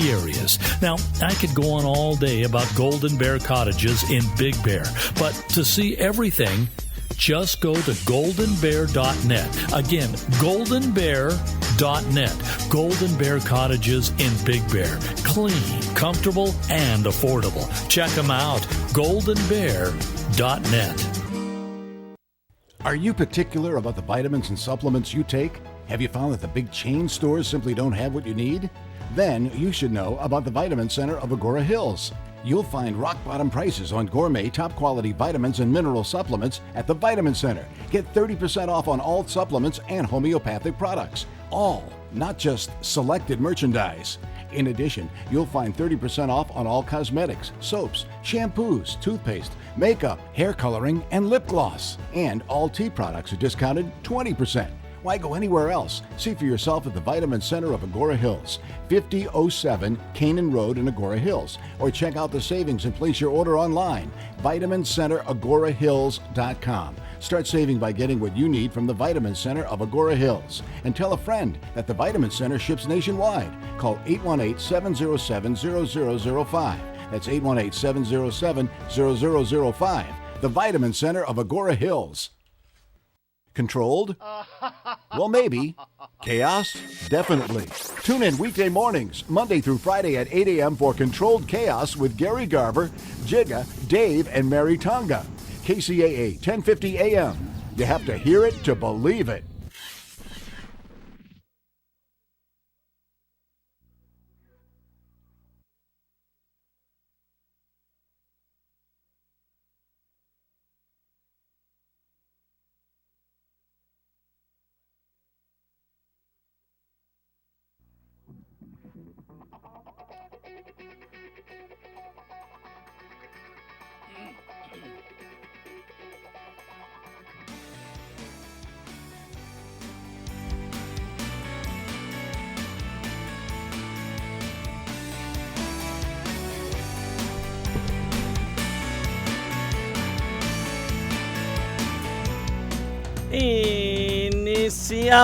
areas. Now, I could go on all day about Golden Bear Cottages in Big Bear, but to see everything, just go to goldenbear.net. Again, goldenbear.net. Golden Bear Cottages in Big Bear. Clean, comfortable, and affordable. Check them out. goldenbear.net. Are you particular about the vitamins and supplements you take? Have you found that the big chain stores simply don't have what you need? Then you should know about the Vitamin Center of Agora Hills. You'll find rock-bottom prices on gourmet, top-quality vitamins and mineral supplements at the Vitamin Center. Get 30% off on all supplements and homeopathic products. All, not just selected merchandise. In addition, you'll find 30% off on all cosmetics, soaps, shampoos, toothpaste, makeup, hair coloring, and lip gloss. And all tea products are discounted 20%. Why go anywhere else? See for yourself at the Vitamin Center of Agora Hills, 5007 Canaan Road in Agora Hills, or check out the savings and place your order online, VitaminCenterAgoraHills.com. Start saving by getting what you need from the Vitamin Center of Agora Hills. And tell a friend that the Vitamin Center ships nationwide. Call 818-707-0005. That's 818-707-0005. The Vitamin Center of Agora Hills. Controlled? Well, maybe. Chaos? Definitely. Tune in weekday mornings, Monday through Friday at 8 a.m. for Controlled Chaos with Gary Garver, Jigga, Dave, and Mary Tonga. KCAA, 1050 a.m. You have to hear it to believe it.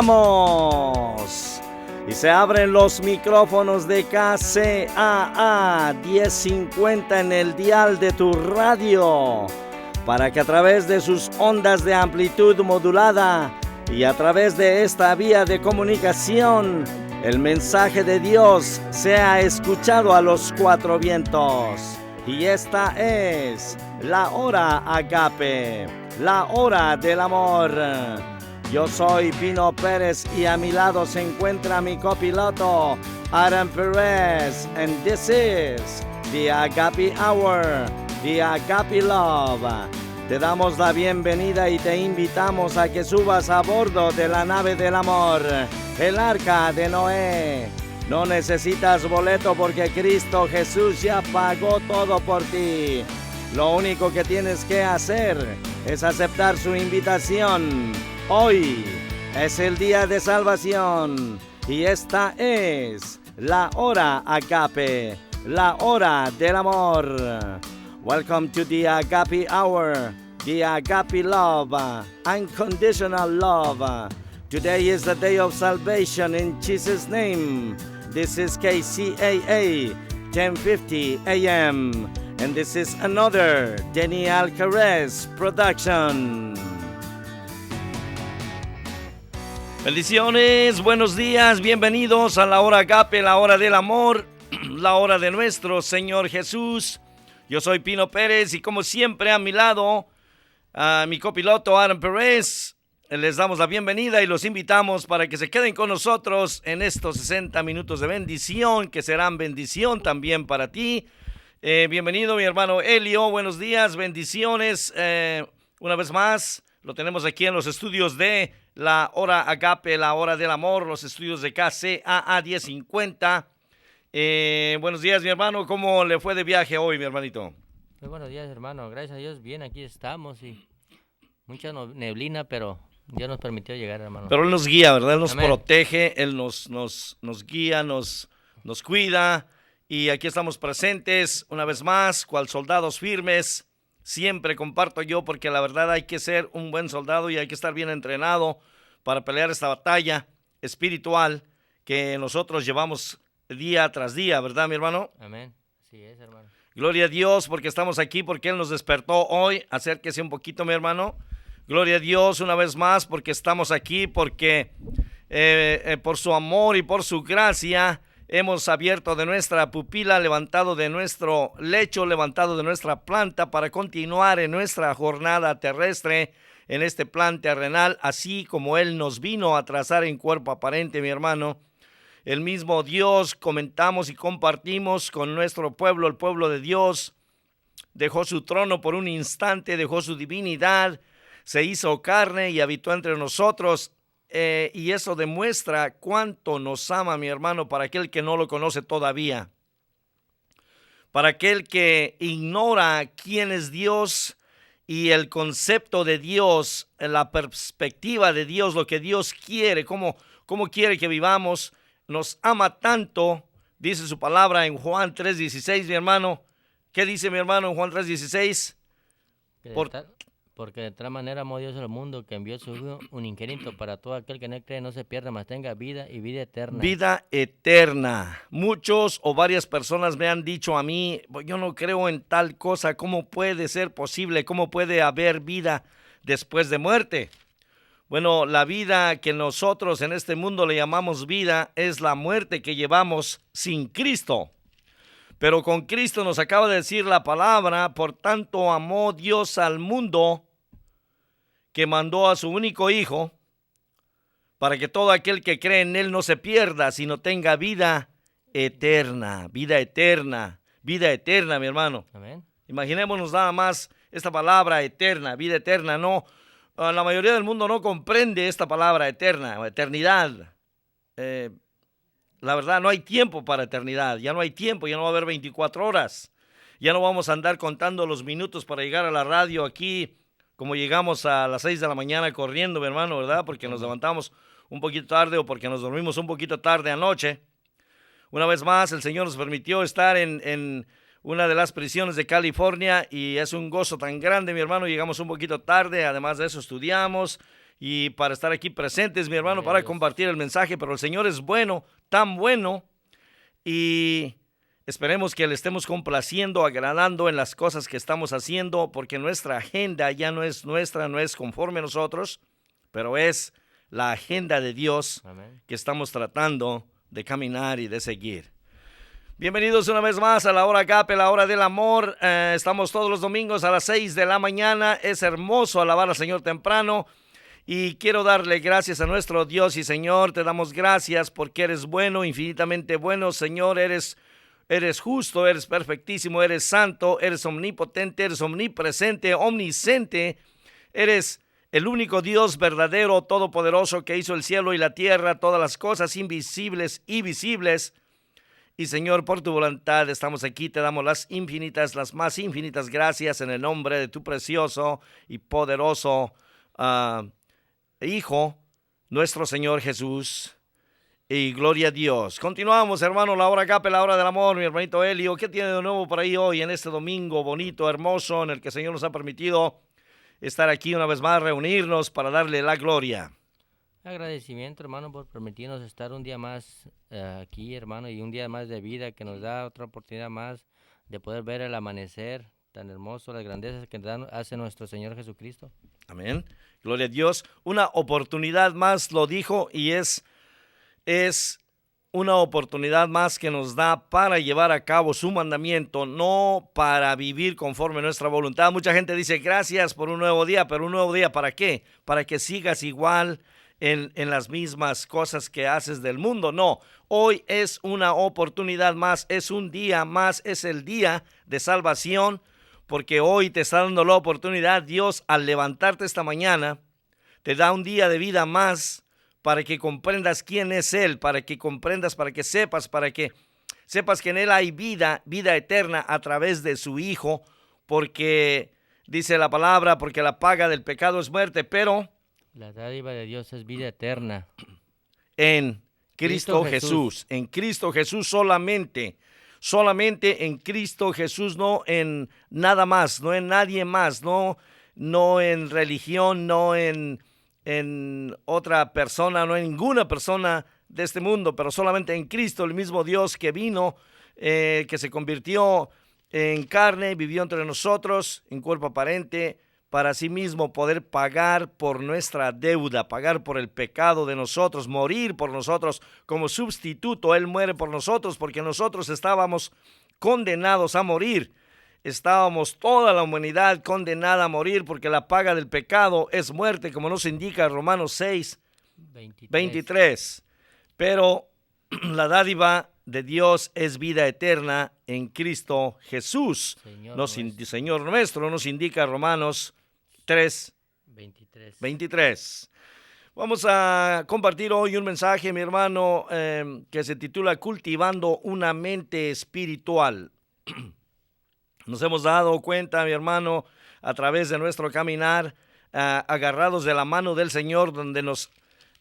Iniciamos y se abren los micrófonos de KCAA 1050 en el dial de tu radio para que a través de sus ondas de amplitud modulada y a través de esta vía de comunicación el mensaje de Dios sea escuchado a los cuatro vientos. Y esta es la hora Agape, la hora del amor. Yo soy Pino Pérez y a mi lado se encuentra mi copiloto Adam Perez, and this is the Agape Hour, the Agape Love. Te damos la bienvenida y te invitamos a que subas a bordo de la nave del amor, el arca de Noé. No necesitas boleto porque Cristo Jesús ya pagó todo por ti. Lo único que tienes que hacer es aceptar su invitación. Hoy es el día de salvación y esta es la hora Agape, la hora del amor. Welcome to the Agape Hour, the Agape Love, unconditional love. Today is the day of salvation in Jesus' name. This is KCAA 1050 AM, and this is another Denny Alcarez production. Bendiciones, buenos días, bienvenidos a la hora Agape, la hora del amor, la hora de nuestro Señor Jesús. Yo soy Pino Pérez y como siempre a mi lado, a mi copiloto Aaron Pérez. Les damos la bienvenida y los invitamos para que se queden con nosotros en estos 60 minutos de bendición, que serán bendición también para ti. Bienvenido mi hermano Elio, buenos días, bendiciones. Una vez más, lo tenemos aquí en los estudios de la hora Agape, la hora del amor, los estudios de KCAA 1050. Buenos días mi hermano, ¿cómo le fue de viaje hoy mi hermanito? Muy buenos días hermano, gracias a Dios, bien, aquí estamos y mucha neblina, pero Dios nos permitió llegar hermano. Pero Él nos guía, ¿verdad? Él nos Amén. Protege, Él nos guía, nos cuida y aquí estamos presentes una vez más, cual soldados firmes. Siempre comparto yo porque la verdad hay que ser un buen soldado y hay que estar bien entrenado para pelear esta batalla espiritual que nosotros llevamos día tras día, ¿verdad, mi hermano? Amén. Así es, hermano. Gloria a Dios porque estamos aquí, porque Él nos despertó hoy. Acérquese un poquito, mi hermano. Gloria a Dios una vez más porque estamos aquí, porque por su amor y por su gracia hemos abierto de nuestra pupila, levantado de nuestro lecho, levantado de nuestra planta para continuar en nuestra jornada terrestre, en este plan terrenal, así como Él nos vino a trazar en cuerpo aparente, mi hermano. El mismo Dios comentamos y compartimos con nuestro pueblo, el pueblo de Dios. Dejó su trono por un instante, dejó su divinidad, se hizo carne y habitó entre nosotros. Y eso demuestra cuánto nos ama, mi hermano, para aquel que no lo conoce todavía. Para aquel que ignora quién es Dios y el concepto de Dios, la perspectiva de Dios, lo que Dios quiere, cómo quiere que vivamos. Nos ama tanto, dice su palabra en Juan 3:16, mi hermano. ¿Qué dice mi hermano en Juan 3:16? Porque de tal manera amó Dios al mundo que envió su Hijo unigénito para todo aquel que no cree no se pierda, mas tenga vida y vida eterna. Vida eterna. Muchos o varias personas me han dicho a mí, yo no creo en tal cosa, ¿cómo puede ser posible? ¿Cómo puede haber vida después de muerte? Bueno, la vida que nosotros en este mundo le llamamos vida es la muerte que llevamos sin Cristo. Pero con Cristo nos acaba de decir la palabra, por tanto amó Dios al mundo que mandó a su único Hijo para que todo aquel que cree en Él no se pierda, sino tenga vida eterna, vida eterna, vida eterna, mi hermano. Amén. Imaginémonos nada más esta palabra eterna, vida eterna, no. La mayoría del mundo no comprende esta palabra eterna o eternidad. La verdad, no hay tiempo para eternidad, ya no hay tiempo, ya no va a haber 24 horas. Ya no vamos a andar contando los minutos para llegar a la radio aquí, como llegamos a las 6 de la mañana corriendo, mi hermano, ¿verdad? Porque nos levantamos un poquito tarde o porque nos dormimos un poquito tarde anoche. Una vez más, el Señor nos permitió estar en una de las prisiones de California y es un gozo tan grande, mi hermano. Llegamos un poquito tarde, además de eso estudiamos y para estar aquí presentes, mi hermano, para compartir el mensaje. Pero el Señor es bueno, tan bueno, y esperemos que le estemos complaciendo, agradando en las cosas que estamos haciendo, porque nuestra agenda ya no es nuestra, no es conforme a nosotros, pero es la agenda de Dios. Amén. Que estamos tratando de caminar y de seguir. Bienvenidos una vez más a la hora Agape, la hora del amor. Estamos todos los domingos a las 6 de la mañana. Es hermoso alabar al Señor temprano. Y quiero darle gracias a nuestro Dios y Señor. Te damos gracias porque eres bueno, infinitamente bueno. Señor, eres justo, eres perfectísimo, eres santo, eres omnipotente, eres omnipresente, omnisciente. Eres el único Dios verdadero, todopoderoso, que hizo el cielo y la tierra, todas las cosas invisibles y visibles. Y Señor, por tu voluntad estamos aquí, te damos las más infinitas gracias en el nombre de tu precioso y poderoso Hijo, nuestro Señor Jesús. Y gloria a Dios. Continuamos, hermano, la hora Agape, la hora del amor. Mi hermanito Elio, ¿qué tiene de nuevo por ahí hoy en este domingo bonito, hermoso, en el que el Señor nos ha permitido estar aquí una vez más, reunirnos para darle la gloria? Agradecimiento, hermano, por permitirnos estar un día más aquí, hermano, y un día más de vida que nos da otra oportunidad más de poder ver el amanecer tan hermoso, las grandezas que hace nuestro Señor Jesucristo. Amén. Gloria a Dios. Una oportunidad más, lo dijo, y es una oportunidad más que nos da para llevar a cabo su mandamiento, no para vivir conforme a nuestra voluntad. Mucha gente dice, gracias por un nuevo día, pero ¿un nuevo día para qué? Para que sigas igual en las mismas cosas que haces del mundo. No, hoy es una oportunidad más, es un día más, es el día de salvación, porque hoy te está dando la oportunidad. Dios, al levantarte esta mañana, te da un día de vida más para que comprendas quién es Él, para que comprendas, para que sepas que en Él hay vida eterna a través de su Hijo, porque dice la palabra, porque la paga del pecado es muerte, pero la dádiva de Dios es vida eterna. En Cristo Jesús. En Cristo Jesús solamente en Cristo Jesús, no en nada más, no en nadie más, no en religión, no en otra persona, no en ninguna persona de este mundo, pero solamente en Cristo, el mismo Dios que vino, que se convirtió en carne, vivió entre nosotros en cuerpo aparente, para sí mismo poder pagar por nuestra deuda, pagar por el pecado de nosotros, morir por nosotros como sustituto. Él muere por nosotros porque nosotros estábamos condenados a morir. Estábamos toda la humanidad condenada a morir porque la paga del pecado es muerte, como nos indica Romanos 6, 23. Pero la dádiva de Dios es vida eterna en Cristo Jesús, Señor nuestro, nos indica Romanos 23. Vamos a compartir hoy un mensaje, mi hermano, que se titula Cultivando una mente espiritual. Nos hemos dado cuenta, mi hermano, a través de nuestro caminar, agarrados de la mano del Señor, donde nos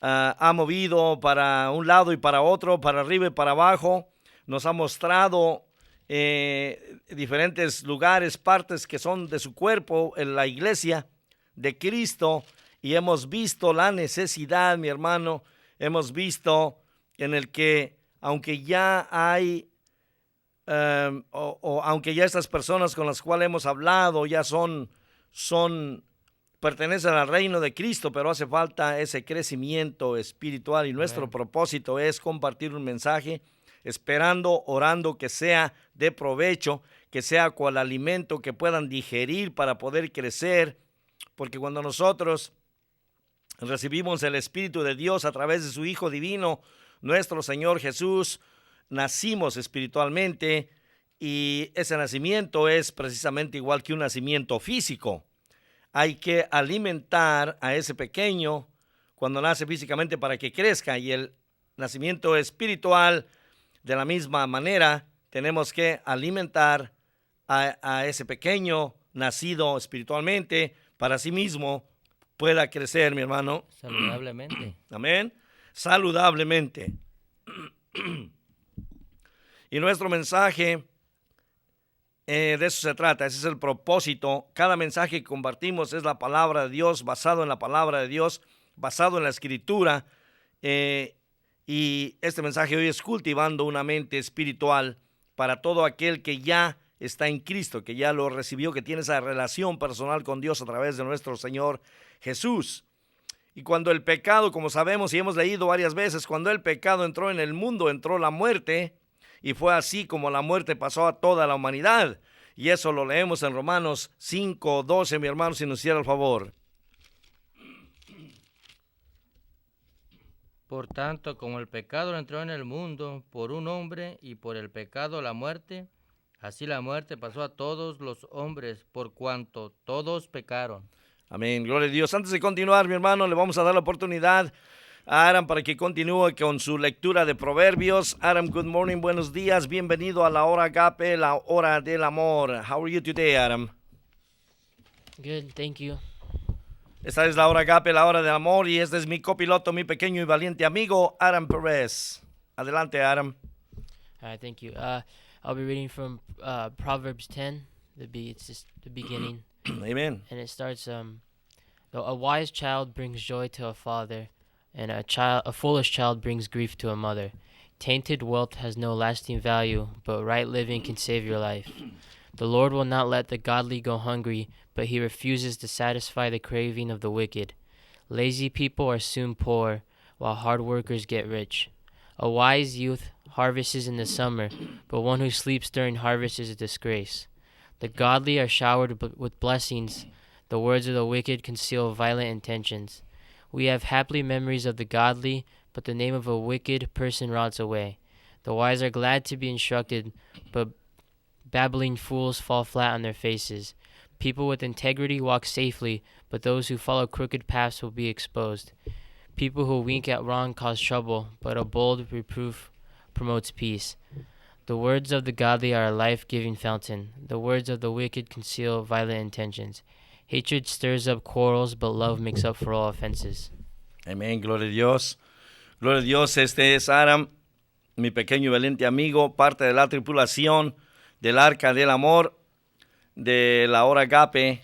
ha movido para un lado y para otro, para arriba y para abajo. Nos ha mostrado diferentes lugares, partes que son de su cuerpo, en la iglesia de Cristo, y hemos visto la necesidad, mi hermano, hemos visto en el que aunque ya hay, aunque ya estas personas con las cuales hemos hablado ya pertenecen al reino de Cristo, pero hace falta ese crecimiento espiritual, y nuestro propósito es compartir un mensaje, esperando, orando que sea de provecho, que sea cual alimento que puedan digerir para poder crecer, porque cuando nosotros recibimos el Espíritu de Dios a través de su Hijo Divino, nuestro Señor Jesús, nacimos espiritualmente, y ese nacimiento es precisamente igual que un nacimiento físico. Hay que alimentar a ese pequeño cuando nace físicamente para que crezca, y el nacimiento espiritual, de la misma manera, tenemos que alimentar a ese pequeño nacido espiritualmente para sí mismo pueda crecer, mi hermano. Saludablemente. Amén. Saludablemente. Y nuestro mensaje, de eso se trata, ese es el propósito. Cada mensaje que compartimos es la palabra de Dios, basado en la palabra de Dios, basado en la Escritura. Y este mensaje hoy es cultivando una mente espiritual para todo aquel que ya está en Cristo, que ya lo recibió, que tiene esa relación personal con Dios a través de nuestro Señor Jesús. Y cuando el pecado, como sabemos y hemos leído varias veces, cuando el pecado entró en el mundo, entró la muerte, y fue así como la muerte pasó a toda la humanidad. Y eso lo leemos en Romanos 5:12, mi hermano, si nos hiciera el favor. Por tanto, como el pecado entró en el mundo por un hombre, y por el pecado la muerte, así la muerte pasó a todos los hombres, por cuanto todos pecaron. Amén, gloria a Dios. Antes de continuar, mi hermano, le vamos a dar la oportunidad a Aram para que continúe con su lectura de Proverbios. Aram, good morning, buenos días, bienvenido a la hora agape, la hora del amor. How are you today, Aram? Good, thank you. Esta es la hora agape, la hora del amor, y este es mi copiloto, mi pequeño y valiente amigo, Aram Perez. Adelante, Aram. All right, thank you. I'll be reading from Proverbs 10. It's just the beginning. Amen. And it starts, a wise child brings joy to a father, and a foolish child brings grief to a mother. Tainted wealth has no lasting value, but right living can save your life. The Lord will not let the godly go hungry, but he refuses to satisfy the craving of the wicked. Lazy people are soon poor, while hard workers get rich. A wise youth harvests in the summer, but one who sleeps during harvest is a disgrace. The godly are showered with blessings. The words of the wicked conceal violent intentions. We have happy memories of the godly, but the name of a wicked person rots away. The wise are glad to be instructed, but babbling fools fall flat on their faces. People with integrity walk safely, but those who follow crooked paths will be exposed. People who wink at wrong cause trouble, but a bold reproof promotes peace. The words of the godly are a life-giving fountain. The words of the wicked conceal violent intentions. Hatred stirs up quarrels, but love makes up for all offenses. Amén, gloria a Dios. Gloria a Dios, este es Aram, mi pequeño y valiente amigo, parte de la tripulación del Arca del Amor, de la hora agape,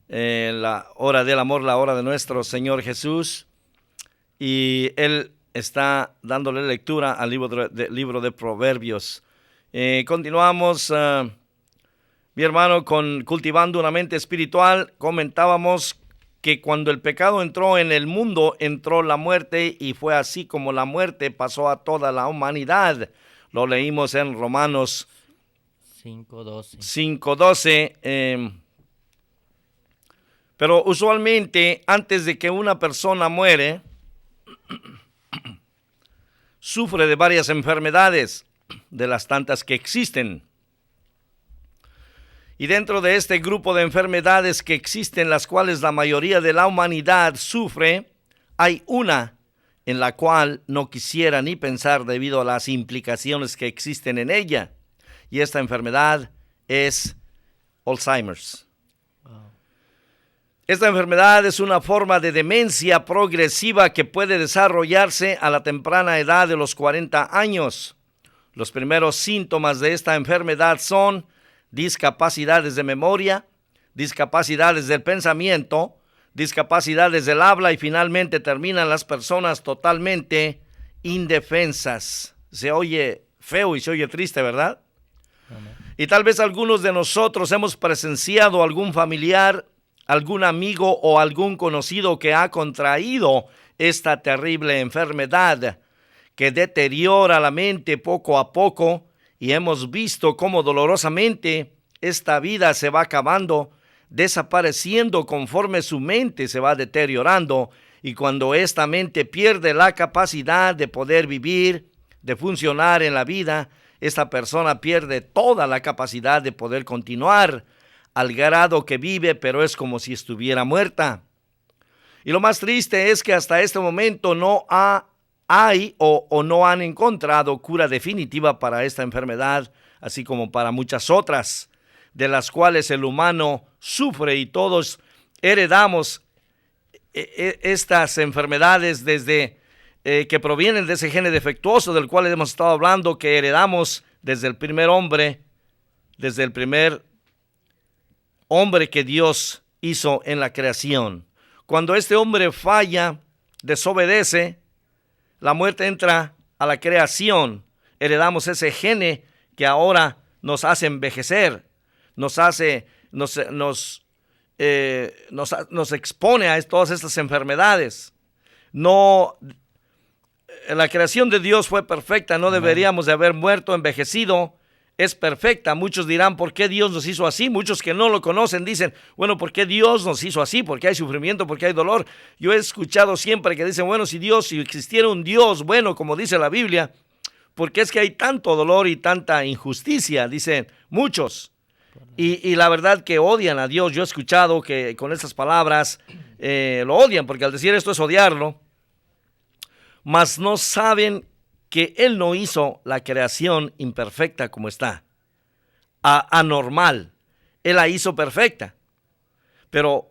la hora del amor, la hora de nuestro Señor Jesús. Y él está dándole lectura al libro de Proverbios. Continuamos, mi hermano, con cultivando una mente espiritual. Comentábamos que cuando el pecado entró en el mundo, entró la muerte, y fue así como la muerte pasó a toda la humanidad. Lo leímos en Romanos 5:12. Pero usualmente, antes de que una persona muere, sufre de varias enfermedades, de las tantas que existen. Y dentro de este grupo de enfermedades que existen, las cuales la mayoría de la humanidad sufre, hay una en la cual no quisiera ni pensar debido a las implicaciones que existen en ella. Y esta enfermedad es Alzheimer's. Esta enfermedad es una forma de demencia progresiva que puede desarrollarse a la temprana edad de los 40 años. Los primeros síntomas de esta enfermedad son discapacidades de memoria, discapacidades del pensamiento, discapacidades del habla, y finalmente terminan las personas totalmente indefensas. Se oye feo y se oye triste, ¿verdad? Amén. Y tal vez algunos de nosotros hemos presenciado algún familiar, algún amigo o algún conocido que ha contraído esta terrible enfermedad que deteriora la mente poco a poco, y hemos visto cómo dolorosamente esta vida se va acabando, desapareciendo conforme su mente se va deteriorando, y cuando esta mente pierde la capacidad de poder vivir, de funcionar en la vida, esta persona pierde toda la capacidad de poder continuar, al grado que vive, pero es como si estuviera muerta. Y lo más triste es que hasta este momento no hay o no han encontrado cura definitiva para esta enfermedad, así como para muchas otras, de las cuales el humano sufre, y todos heredamos estas enfermedades desde que provienen de ese gene defectuoso del cual hemos estado hablando, que heredamos desde el primer hombre, desde el primer hombre que Dios hizo en la creación. Cuando este hombre falla, desobedece, la muerte entra a la creación. Heredamos ese gene que ahora nos hace envejecer, nos expone a todas estas enfermedades. No, la creación de Dios fue perfecta, no deberíamos de haber muerto, envejecido. Es perfecta. Muchos dirán, ¿por qué Dios nos hizo así? Muchos que no lo conocen dicen, bueno, ¿por qué Dios nos hizo así? ¿Por qué hay sufrimiento? ¿Por qué hay dolor? Yo he escuchado siempre que dicen, bueno, si existiera un Dios bueno, como dice la Biblia, ¿por qué es que hay tanto dolor y tanta injusticia? Dicen muchos. Y la verdad que odian a Dios. Yo he escuchado que con estas palabras lo odian, porque al decir esto es odiarlo. Mas no saben que Él no hizo la creación imperfecta como está, anormal. Él la hizo perfecta. Pero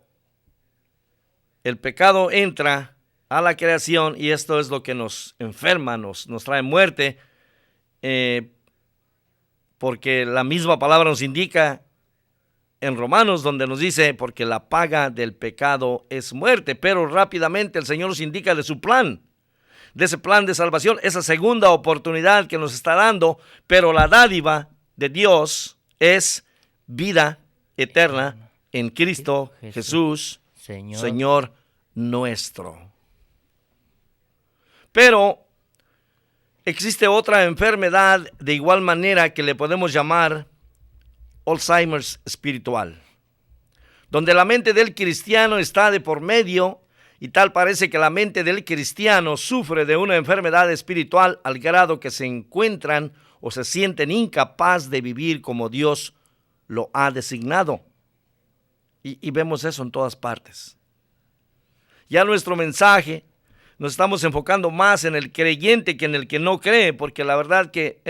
el pecado entra a la creación, y esto es lo que nos enferma, nos trae muerte, porque la misma palabra nos indica en Romanos, donde nos dice, porque la paga del pecado es muerte. Pero rápidamente el Señor nos indica de su plan, de ese plan de salvación, esa segunda oportunidad que nos está dando, pero la dádiva de Dios es vida eterna en Cristo Jesús, Señor nuestro. Pero existe otra enfermedad de igual manera que le podemos llamar Alzheimer's espiritual, donde la mente del cristiano está de por medio. Y tal parece que la mente del cristiano sufre de una enfermedad espiritual al grado que se encuentran o se sienten incapaz de vivir como Dios lo ha designado. Y vemos eso en todas partes. Ya nuestro mensaje nos estamos enfocando más en el creyente que en el que no cree, porque la verdad que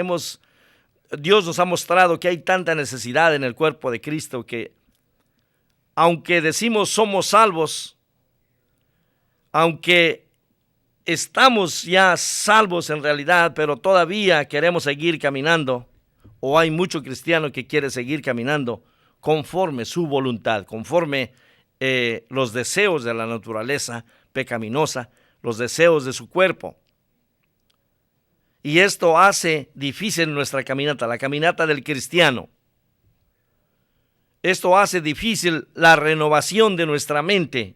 Dios nos ha mostrado que hay tanta necesidad en el cuerpo de Cristo que, aunque decimos somos salvos, aunque estamos ya salvos en realidad, pero todavía queremos seguir caminando, o hay mucho cristiano que quiere seguir caminando conforme su voluntad, conforme los deseos de la naturaleza pecaminosa, los deseos de su cuerpo. Y esto hace difícil nuestra caminata, la caminata del cristiano. Esto hace difícil la renovación de nuestra mente.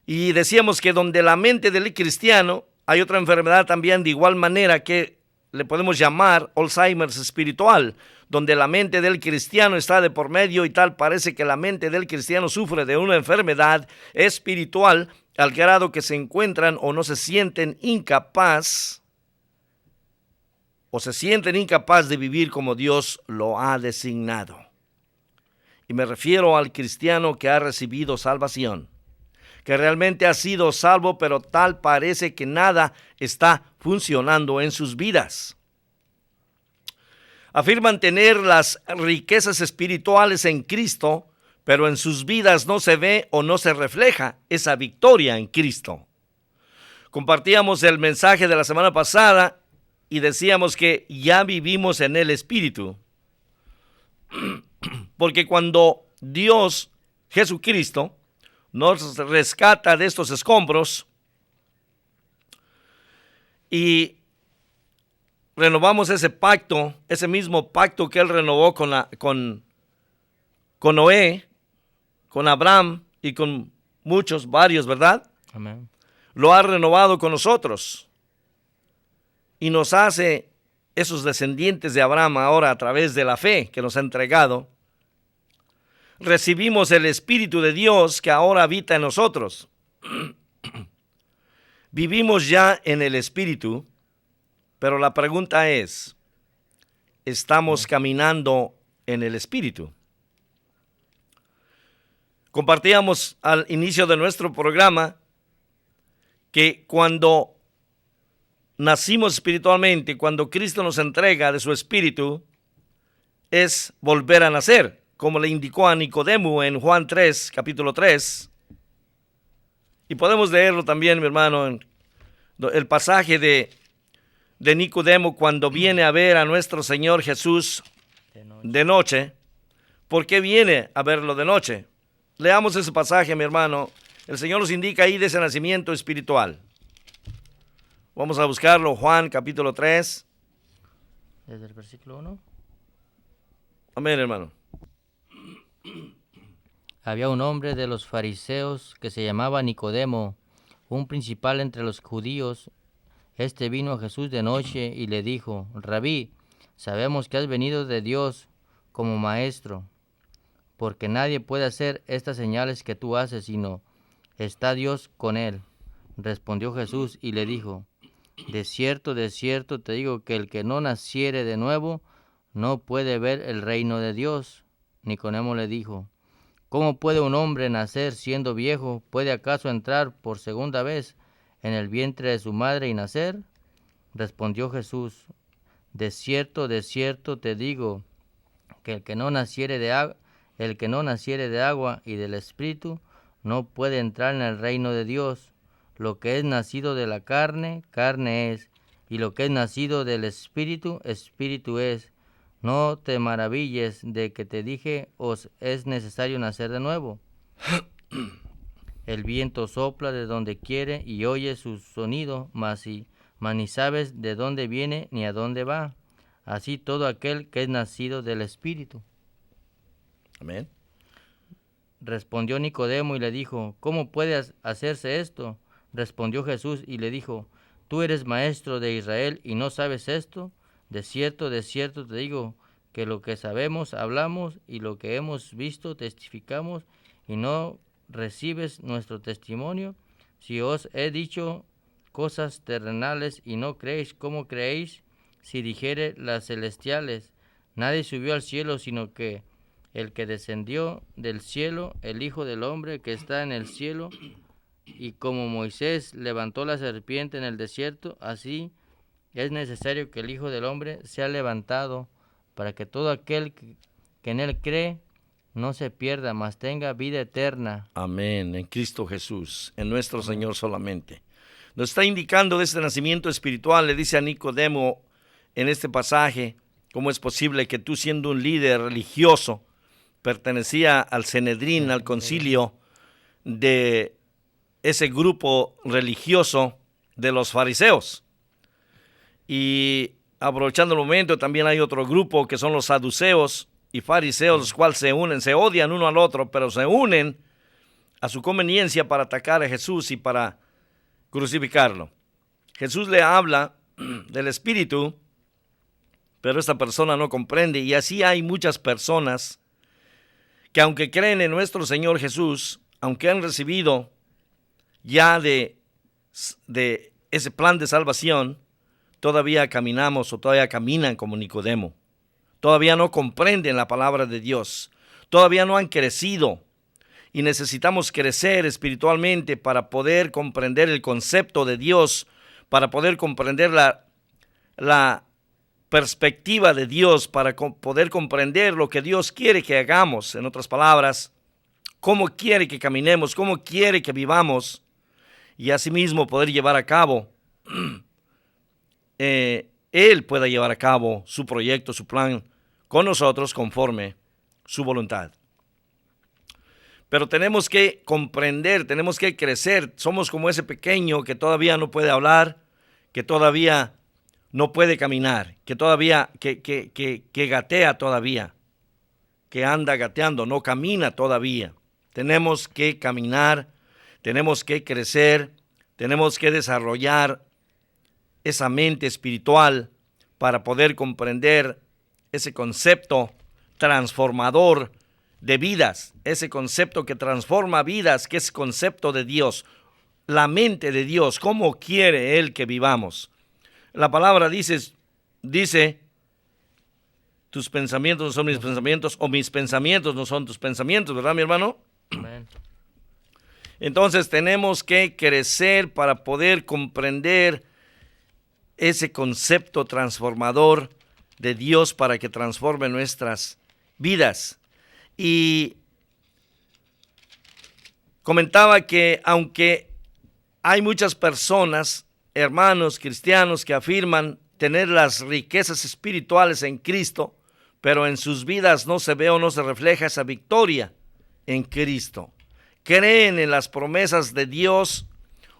Y decíamos que donde la mente del cristiano, hay otra enfermedad también de igual manera que le podemos llamar Alzheimer's espiritual, donde la mente del cristiano está de por medio y tal parece que la mente del cristiano sufre de una enfermedad espiritual al grado que se encuentran o no se sienten incapaz de vivir como Dios lo ha designado. Y me refiero al cristiano que ha recibido salvación, que realmente ha sido salvo, pero tal parece que nada está funcionando en sus vidas. Afirman tener las riquezas espirituales en Cristo, pero en sus vidas no se ve o no se refleja esa victoria en Cristo. Compartíamos el mensaje de la semana pasada y decíamos que ya vivimos en el Espíritu. Porque cuando Dios, Jesucristo, nos rescata de estos escombros y renovamos ese pacto, ese mismo pacto que Él renovó con Noé, con Abraham y con varios, ¿verdad? Amén. Lo ha renovado con nosotros y nos hace esos descendientes de Abraham ahora a través de la fe que nos ha entregado. Recibimos el Espíritu de Dios que ahora habita en nosotros. Vivimos ya en el Espíritu, pero la pregunta es, ¿estamos caminando en el Espíritu? Compartíamos al inicio de nuestro programa que cuando nacimos espiritualmente, cuando Cristo nos entrega de su Espíritu, es volver a nacer, como le indicó a Nicodemo en Juan 3, capítulo 3. Y podemos leerlo también, mi hermano, en el pasaje de Nicodemo cuando viene a ver a nuestro Señor Jesús de noche. ¿Por qué viene a verlo de noche? Leamos ese pasaje, mi hermano. El Señor nos indica ahí de ese nacimiento espiritual. Vamos a buscarlo, Juan capítulo 3. Desde el versículo 1. Amén, hermano. Había un hombre de los fariseos que se llamaba Nicodemo, un principal entre los judíos. Este vino a Jesús de noche y le dijo: Rabí, sabemos que has venido de Dios como maestro, porque nadie puede hacer estas señales que tú haces, sino está Dios con él. Respondió Jesús y le dijo: de cierto te digo que el que no naciere de nuevo no puede ver el reino de Dios. Nicodemo le dijo: ¿cómo puede un hombre nacer siendo viejo? ¿Puede acaso entrar por segunda vez en el vientre de su madre y nacer? Respondió Jesús: de cierto te digo que el que no naciere de agua y del Espíritu no puede entrar en el reino de Dios. Lo que es nacido de la carne, carne es, y lo que es nacido del Espíritu, Espíritu es. No te maravilles de que te dije, os es necesario nacer de nuevo. El viento sopla de donde quiere y oye su sonido, mas ni sabes de dónde viene ni a dónde va. Así todo aquel que es nacido del Espíritu. Amén. Respondió Nicodemo y le dijo: ¿cómo puede hacerse esto? Respondió Jesús y le dijo: ¿tú eres maestro de Israel y no sabes esto? De cierto te digo que lo que sabemos hablamos y lo que hemos visto testificamos y no recibes nuestro testimonio. Si os he dicho cosas terrenales y no creéis, ¿cómo creéis si dijere las celestiales? Nadie subió al cielo sino que el que descendió del cielo, el Hijo del Hombre que está en el cielo. Y como Moisés levantó la serpiente en el desierto, así es necesario que el Hijo del Hombre sea levantado, para que todo aquel que en él cree no se pierda, mas tenga vida eterna. Amén, en Cristo Jesús, en nuestro Señor solamente. Nos está indicando de este nacimiento espiritual, le dice a Nicodemo en este pasaje, cómo es posible que tú, siendo un líder religioso, pertenecía al Sanedrín, al concilio de ese grupo religioso de los fariseos. Y aprovechando el momento, también hay otro grupo que son los saduceos y fariseos, los cuales se unen, se odian uno al otro, pero se unen a su conveniencia para atacar a Jesús y para crucificarlo. Jesús le habla del Espíritu, pero esta persona no comprende, y así hay muchas personas que aunque creen en nuestro Señor Jesús, aunque han recibido ya de ese plan de salvación, todavía caminamos o todavía caminan como Nicodemo. Todavía no comprenden la palabra de Dios. Todavía no han crecido. Y necesitamos crecer espiritualmente para poder comprender el concepto de Dios, para poder comprender la perspectiva de Dios, para poder comprender lo que Dios quiere que hagamos. En otras palabras, cómo quiere que caminemos, cómo quiere que vivamos, y asimismo poder llevar a cabo, Él pueda llevar a cabo su proyecto, su plan con nosotros conforme su voluntad. Pero tenemos que comprender, tenemos que crecer. Somos como ese pequeño que todavía no puede hablar, que todavía no puede caminar, que todavía, que gatea todavía, que anda gateando, no camina todavía. Tenemos que caminar, tenemos que crecer, tenemos que desarrollar esa mente espiritual para poder comprender ese concepto transformador de vidas, ese concepto que transforma vidas, que es concepto de Dios, la mente de Dios, cómo quiere Él que vivamos. La palabra dice, tus pensamientos no son mis pensamientos, o mis pensamientos no son tus pensamientos, ¿verdad, mi hermano? Amén. Entonces tenemos que crecer para poder comprender ese concepto transformador de Dios para que transforme nuestras vidas. Y comentaba que aunque hay muchas personas, hermanos cristianos, que afirman tener las riquezas espirituales en Cristo, pero en sus vidas no se ve o no se refleja esa victoria en Cristo. Creen en las promesas de Dios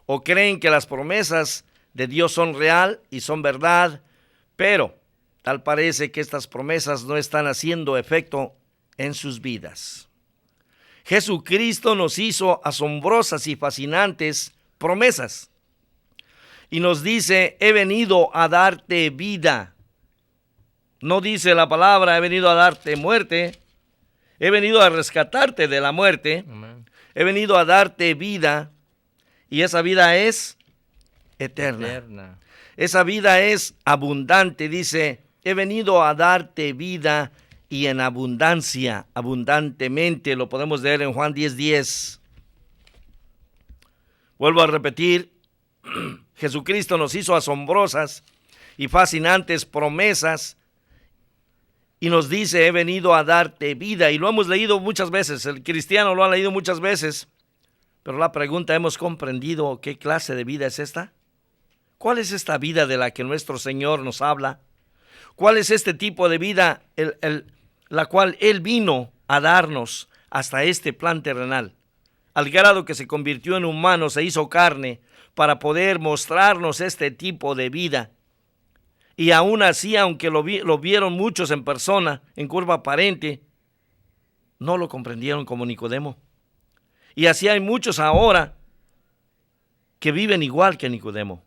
o creen que las promesas de Dios son real y son verdad, pero tal parece que estas promesas no están haciendo efecto en sus vidas. Jesucristo nos hizo asombrosas y fascinantes promesas y nos dice: he venido a darte vida. No dice la palabra he venido a darte muerte, he venido a rescatarte de la muerte. Amén. He venido a darte vida, y esa vida es eterna. Esa vida es abundante. Dice, he venido a darte vida y en abundancia, abundantemente. Lo podemos leer en Juan 10:10. Vuelvo a repetir, Jesucristo nos hizo asombrosas y fascinantes promesas y nos dice, he venido a darte vida. Y lo hemos leído muchas veces, el cristiano lo ha leído muchas veces, pero la pregunta, ¿hemos comprendido qué clase de vida es esta? ¿Cuál es esta vida de la que nuestro Señor nos habla? ¿Cuál es este tipo de vida la cual Él vino a darnos hasta este plan terrenal? Al grado que se convirtió en humano, se hizo carne para poder mostrarnos este tipo de vida. Y aún así, aunque lo vieron muchos en persona, en curva aparente, no lo comprendieron como Nicodemo. Y así hay muchos ahora que viven igual que Nicodemo,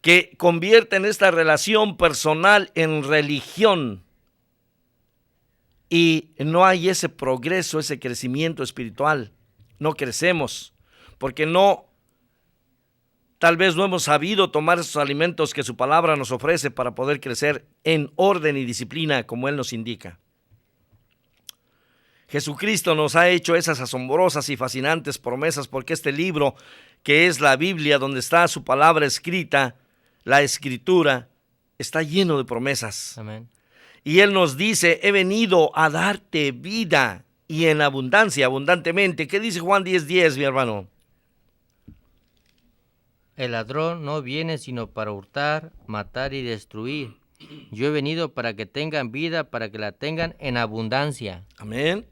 que convierten esta relación personal en religión. Y no hay ese progreso, ese crecimiento espiritual. No crecemos porque tal vez no hemos sabido tomar esos alimentos que su palabra nos ofrece para poder crecer en orden y disciplina como Él nos indica. Jesucristo nos ha hecho esas asombrosas y fascinantes promesas porque este libro, que es la Biblia, donde está su palabra escrita, la Escritura, está lleno de promesas. Amén. Y Él nos dice, he venido a darte vida y en abundancia, abundantemente. ¿Qué dice Juan 10:10, mi hermano? El ladrón no viene sino para hurtar, matar y destruir. Yo he venido para que tengan vida, para que la tengan en abundancia. Amén.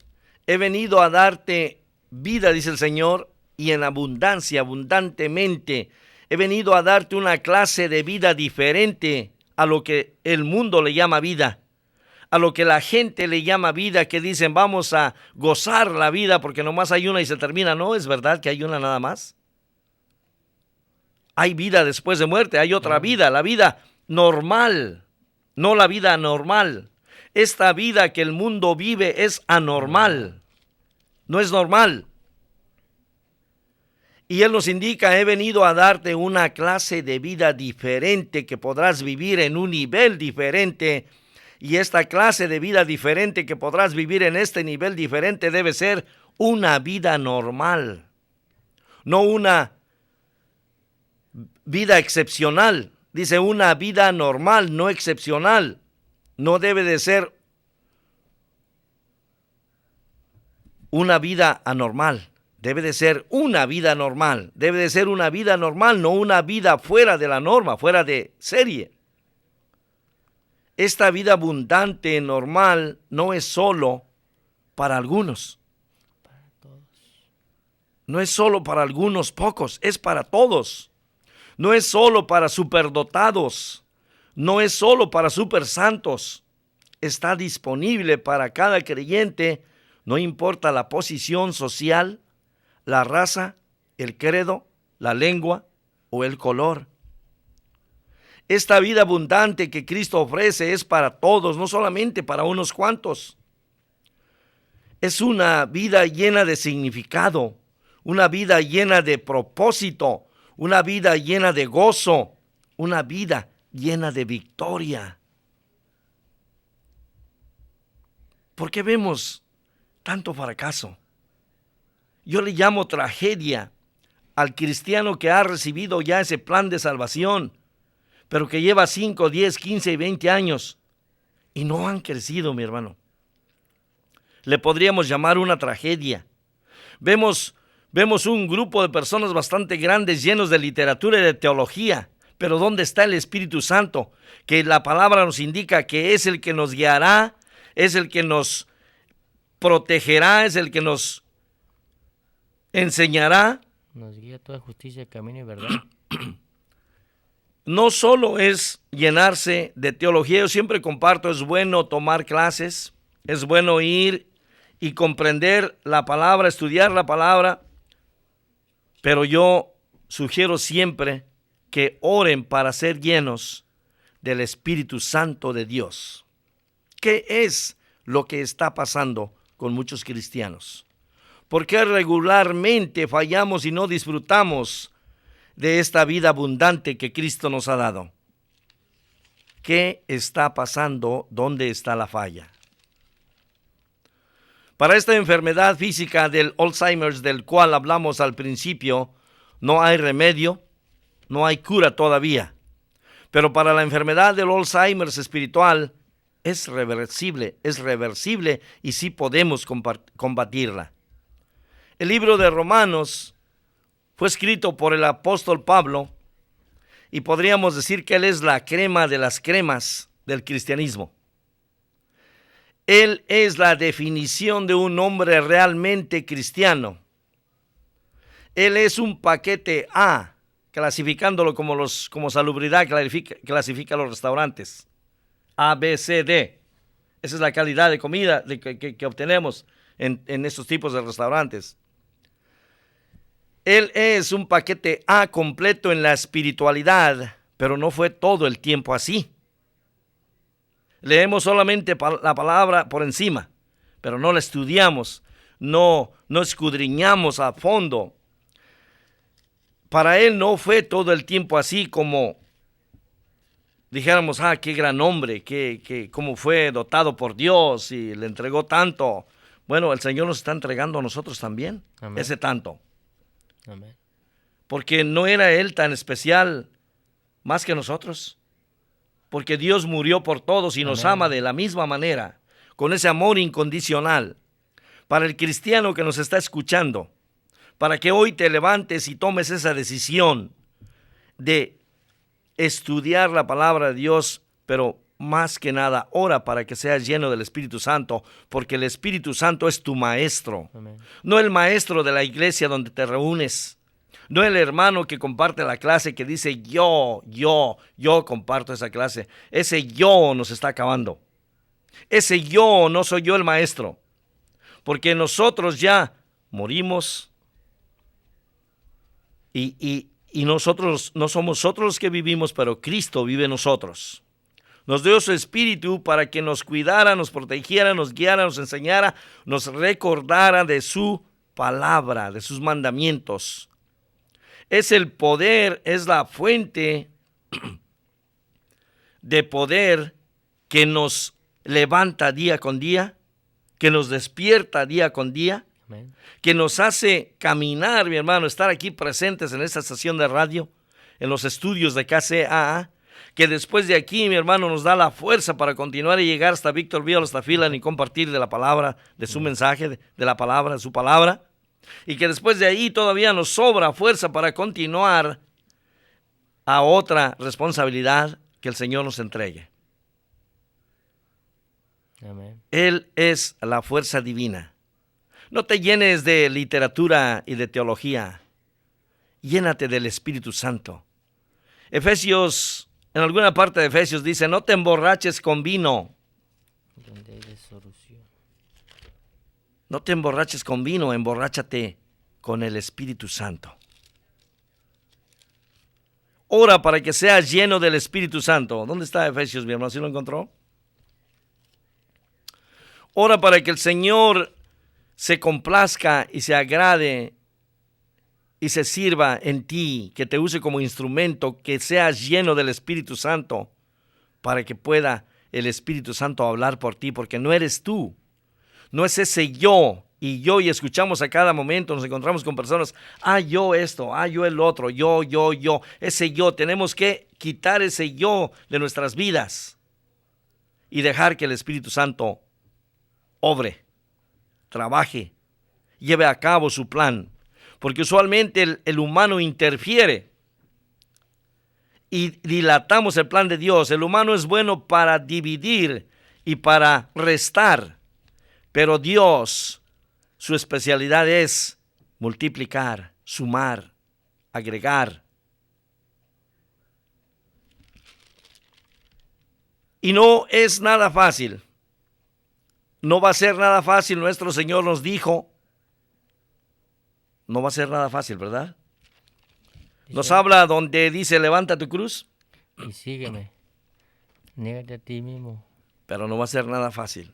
He venido a darte vida, dice el Señor, y en abundancia, abundantemente. He venido a darte una clase de vida diferente a lo que el mundo le llama vida, a lo que la gente le llama vida, que dicen vamos a gozar la vida porque nomás hay una y se termina. No, es verdad que hay una nada más. Hay vida después de muerte, hay otra vida, la vida normal, no la vida anormal. Esta vida que el mundo vive es anormal, no es normal. Y Él nos indica, he venido a darte una clase de vida diferente que podrás vivir en un nivel diferente. Y esta clase de vida diferente que podrás vivir en este nivel diferente debe ser una vida normal, no una vida excepcional. Dice una vida normal, no excepcional. No debe de ser una vida anormal. Debe de ser una vida normal. Debe de ser una vida normal, no una vida fuera de la norma, fuera de serie. Esta vida abundante, normal, no es solo para algunos. No es solo para algunos pocos, es para todos. No es solo para superdotados. No es solo para supersantos. Está disponible para cada creyente, no importa la posición social, la raza, el credo, la lengua o el color. Esta vida abundante que Cristo ofrece es para todos, no solamente para unos cuantos. Es una vida llena de significado, una vida llena de propósito, una vida llena de gozo, una vida llena de victoria. ¿Por qué vemos tanto fracaso? Yo le llamo tragedia al cristiano que ha recibido ya ese plan de salvación, pero que lleva 5, 10, 15 y 20 años y no han crecido, mi hermano. Le podríamos llamar una tragedia. Vemos un grupo de personas bastante grandes, llenos de literatura y de teología, pero ¿dónde está el Espíritu Santo? Que la palabra nos indica que es el que nos guiará, es el que nos protegerá, es el que nos enseñará. Nos guía toda justicia, camino y verdad. No solo es llenarse de teología, yo siempre comparto, es bueno tomar clases, es bueno ir y comprender la palabra, estudiar la palabra, pero yo sugiero siempre que oren para ser llenos del Espíritu Santo de Dios. ¿Qué es lo que está pasando con muchos cristianos? ¿Por qué regularmente fallamos y no disfrutamos de esta vida abundante que Cristo nos ha dado? ¿Qué está pasando? ¿Dónde está la falla? Para esta enfermedad física del Alzheimer, del cual hablamos al principio, no hay remedio, no hay cura todavía. Pero para la enfermedad del Alzheimer espiritual es reversible y sí podemos combatirla. El libro de Romanos fue escrito por el apóstol Pablo y podríamos decir que él es la crema de las cremas del cristianismo. Él es la definición de un hombre realmente cristiano. Él es un paquete A, clasificándolo como salubridad clasifica los restaurantes. A, B, C, D. Esa es la calidad de comida que obtenemos en estos tipos de restaurantes. Él es un paquete A completo en la espiritualidad, pero no fue todo el tiempo así. Leemos solamente la palabra por encima, pero no la estudiamos, no escudriñamos a fondo. Para él no fue todo el tiempo así como dijéramos, qué gran hombre, cómo fue dotado por Dios y le entregó tanto. Bueno, el Señor nos está entregando a nosotros también. Amén. Ese tanto. Amén. Porque no era Él tan especial más que nosotros. Porque Dios murió por todos y nos ama de la misma manera, con ese amor incondicional. Para el cristiano que nos está escuchando, para que hoy te levantes y tomes esa decisión de estudiar la palabra de Dios, pero más que nada, ora para que seas lleno del Espíritu Santo, porque el Espíritu Santo es tu maestro. Amén. No el maestro de la iglesia donde te reúnes, No el hermano que comparte la clase que dice yo comparto esa clase. Ese yo nos está acabando. Ese yo no soy yo el maestro. Porque nosotros ya morimos y nosotros no somos nosotros los que vivimos, pero Cristo vive en nosotros. Nos dio su Espíritu para que nos cuidara, nos protegiera, nos guiara, nos enseñara, nos recordara de su palabra, de sus mandamientos. Es el poder, es la fuente de poder que nos levanta día con día, que nos despierta día con día, Amén. Que nos hace caminar, mi hermano, estar aquí presentes en esta estación de radio, en los estudios de KCAA, que después de aquí, mi hermano, nos da la fuerza para continuar y llegar hasta Victorville, hasta Phelan y compartir de la palabra, de su mensaje, de la palabra, de su palabra, y que después de ahí todavía nos sobra fuerza para continuar a otra responsabilidad que el Señor nos entregue. Amén. Él es la fuerza divina. No te llenes de literatura y de teología. Llénate del Espíritu Santo. Efesios, en alguna parte de Efesios dice, no te emborraches con vino. Donde hay disolución. No te emborraches con vino, emborráchate con el Espíritu Santo. Ora para que seas lleno del Espíritu Santo. ¿Dónde está Efesios, mi hermano? ¿Sí lo encontró? Ora para que el Señor se complazca y se agrade y se sirva en ti, que te use como instrumento, que seas lleno del Espíritu Santo, para que pueda el Espíritu Santo hablar por ti, porque no eres tú, no es ese yo, y escuchamos a cada momento, nos encontramos con personas, yo esto, yo el otro, yo, ese yo, tenemos que quitar ese yo de nuestras vidas y dejar que el Espíritu Santo obre, trabaje, lleve a cabo su plan, porque usualmente el humano interfiere y dilatamos el plan de Dios. El humano es bueno para dividir y para restar, pero Dios, su especialidad es multiplicar, sumar, agregar. Y no es nada fácil. No va a ser nada fácil, nuestro Señor nos dijo. No va a ser nada fácil, ¿verdad? Nos habla donde dice, levanta tu cruz. Y sígueme. Niégate a ti mismo. Pero no va a ser nada fácil.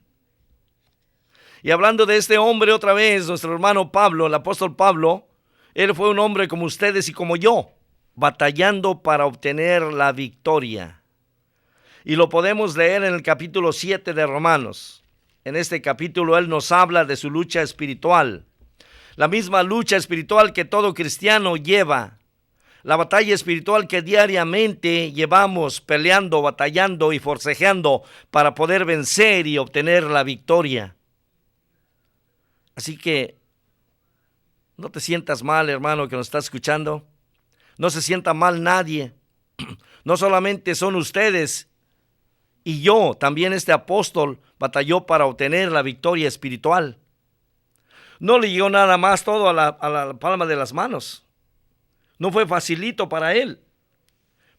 Y hablando de este hombre otra vez, nuestro hermano Pablo, el apóstol Pablo, él fue un hombre como ustedes y como yo, batallando para obtener la victoria. Y lo podemos leer en el capítulo 7 de Romanos. En este capítulo él nos habla de su lucha espiritual. La misma lucha espiritual que todo cristiano lleva. La batalla espiritual que diariamente llevamos peleando, batallando y forcejeando para poder vencer y obtener la victoria. Así que no te sientas mal, hermano, que nos está escuchando. No se sienta mal nadie. No solamente son ustedes y yo, también este apóstol batalló para obtener la victoria espiritual. No le llegó nada más todo a la palma de las manos. No fue facilito para él.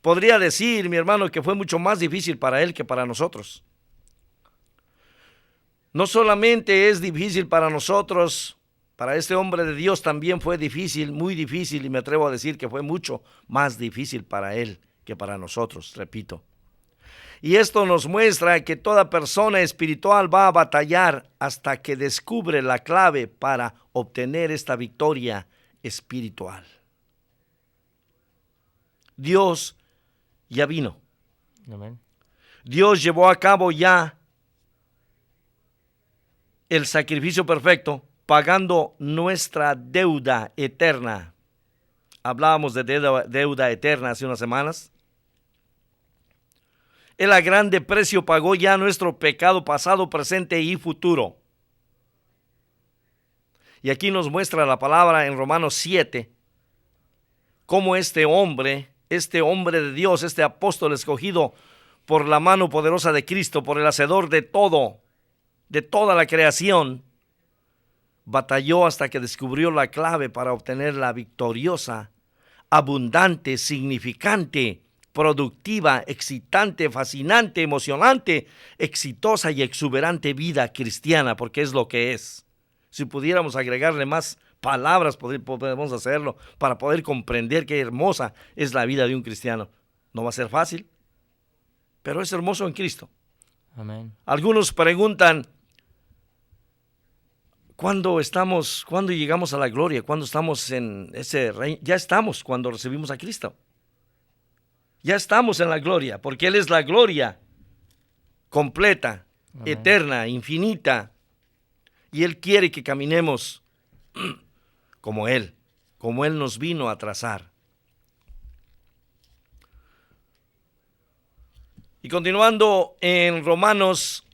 Podría decir, mi hermano, que fue mucho más difícil para él que para nosotros. No solamente es difícil para nosotros, para este hombre de Dios también fue difícil, muy difícil, y me atrevo a decir que fue mucho más difícil para él que para nosotros, repito. Y esto nos muestra que toda persona espiritual va a batallar hasta que descubre la clave para obtener esta victoria espiritual. Dios ya vino. Amén. Dios llevó a cabo ya el sacrificio perfecto, pagando nuestra deuda eterna. Hablábamos de deuda eterna hace unas semanas. Él a grande precio pagó ya nuestro pecado pasado, presente y futuro. Y aquí nos muestra la palabra en Romanos 7, cómo este hombre de Dios, este apóstol escogido por la mano poderosa de Cristo, por el hacedor de todo, de toda la creación, batalló hasta que descubrió la clave para obtener la victoriosa, abundante, significante, productiva, excitante, fascinante, emocionante, exitosa y exuberante vida cristiana, porque es lo que es. Si pudiéramos agregarle más palabras, podemos hacerlo para poder comprender qué hermosa es la vida de un cristiano. No va a ser fácil, pero es hermoso en Cristo. Amén. Algunos preguntan, ¿cuándo llegamos a la gloria? ¿Cuándo estamos en ese reino? Ya estamos cuando recibimos a Cristo. Ya estamos en la gloria, porque Él es la gloria completa, Amén. eterna, infinita. Y Él quiere que caminemos como Él nos vino a trazar. Y continuando en Romanos,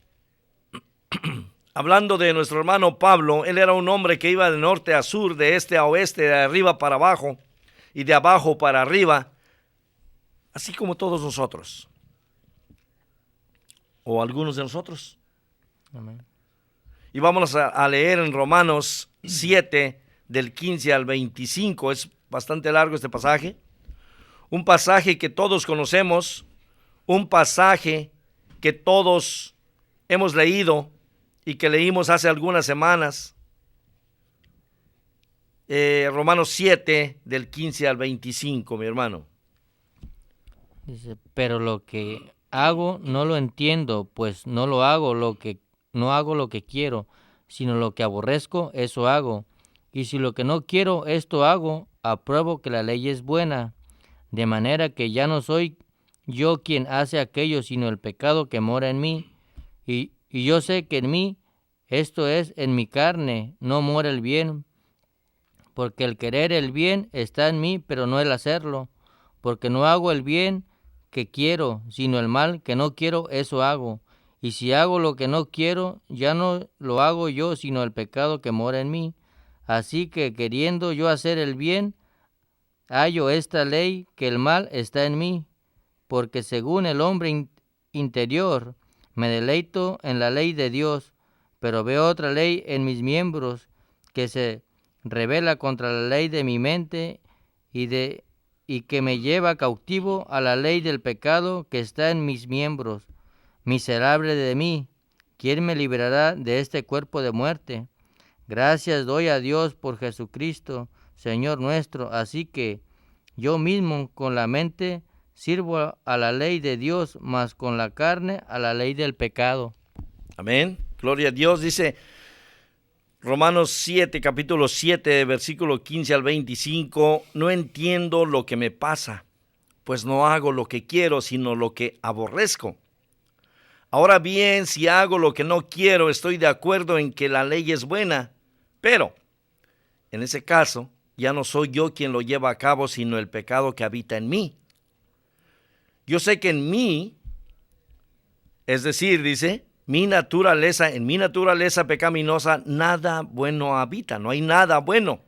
hablando de nuestro hermano Pablo, él era un hombre que iba de norte a sur, de este a oeste, de arriba para abajo y de abajo para arriba, así como todos nosotros, o algunos de nosotros. Amén. Y vamos a leer en Romanos 7, del 15 al 25, es bastante largo este pasaje, un pasaje que todos conocemos, un pasaje que todos hemos leído y que leímos hace algunas semanas. Romanos 7, del 15 al 25, mi hermano. Dice, pero lo que hago no lo entiendo, pues no hago lo que quiero, sino lo que aborrezco, eso hago. Y si lo que no quiero, esto hago, apruebo que la ley es buena, de manera que ya no soy yo quien hace aquello, sino el pecado que mora en mí. Y yo sé que en mí, esto es, en mi carne, no mora el bien, porque el querer el bien está en mí, pero no el hacerlo, porque no hago el bien que quiero, sino el mal que no quiero, eso hago. Y si hago lo que no quiero, ya no lo hago yo, sino el pecado que mora en mí. Así que queriendo yo hacer el bien, hallo esta ley, que el mal está en mí, porque según el hombre interior me deleito en la ley de Dios, pero veo otra ley en mis miembros que se rebela contra la ley de mi mente y que me lleva cautivo a la ley del pecado que está en mis miembros. Miserable de mí, ¿quién me librará de este cuerpo de muerte? Gracias doy a Dios por Jesucristo, Señor nuestro. Así que yo mismo con la mente sirvo a la ley de Dios, mas con la carne a la ley del pecado. Amén. Gloria a Dios. Dice Romanos 7, capítulo 7, versículo 15 al 25. No entiendo lo que me pasa, pues no hago lo que quiero, sino lo que aborrezco. Ahora bien, si hago lo que no quiero, estoy de acuerdo en que la ley es buena, pero en ese caso ya no soy yo quien lo lleva a cabo, sino el pecado que habita en mí. Yo sé que en mí, es decir, dice, en mi naturaleza pecaminosa, nada bueno habita, no hay nada bueno.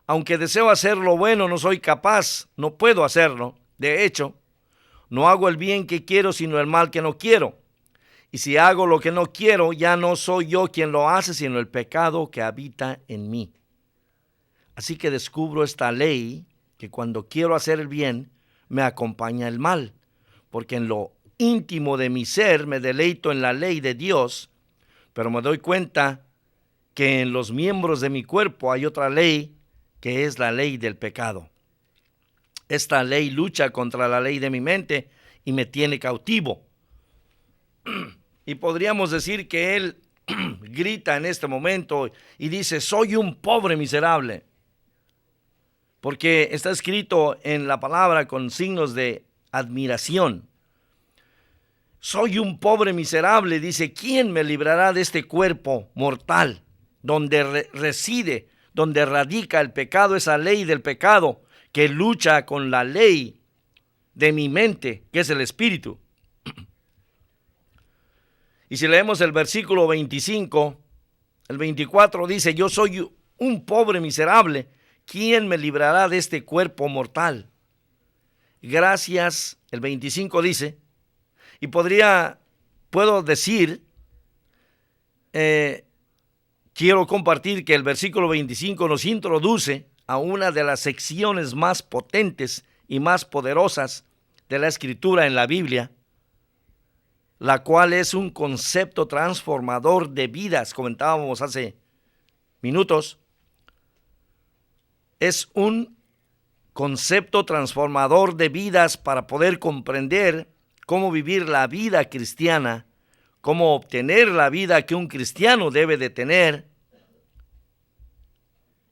Aunque deseo hacer lo bueno, no soy capaz, no puedo hacerlo. De hecho, no hago el bien que quiero, sino el mal que no quiero. Y si hago lo que no quiero, ya no soy yo quien lo hace, sino el pecado que habita en mí. Así que descubro esta ley, que cuando quiero hacer el bien, me acompaña el mal, porque en lo íntimo de mi ser me deleito en la ley de Dios, pero me doy cuenta que en los miembros de mi cuerpo hay otra ley, que es la ley del pecado. Esta ley lucha contra la ley de mi mente y me tiene cautivo. Y podríamos decir que él grita en este momento y dice, soy un pobre miserable. Porque está escrito en la palabra con signos de admiración. Soy un pobre miserable, dice, ¿quién me librará de este cuerpo mortal, donde reside, donde radica el pecado, esa ley del pecado, que lucha con la ley de mi mente, que es el espíritu? Y si leemos el versículo 25, el 24 dice, yo soy un pobre miserable, ¿quién me librará de este cuerpo mortal? Gracias, el 25 dice, y puedo decir quiero compartir que el versículo 25 nos introduce a una de las secciones más potentes y más poderosas de la Escritura en la Biblia, la cual es un concepto transformador de vidas, comentábamos hace minutos. Es un concepto transformador de vidas para poder comprender cómo vivir la vida cristiana, cómo obtener la vida que un cristiano debe de tener.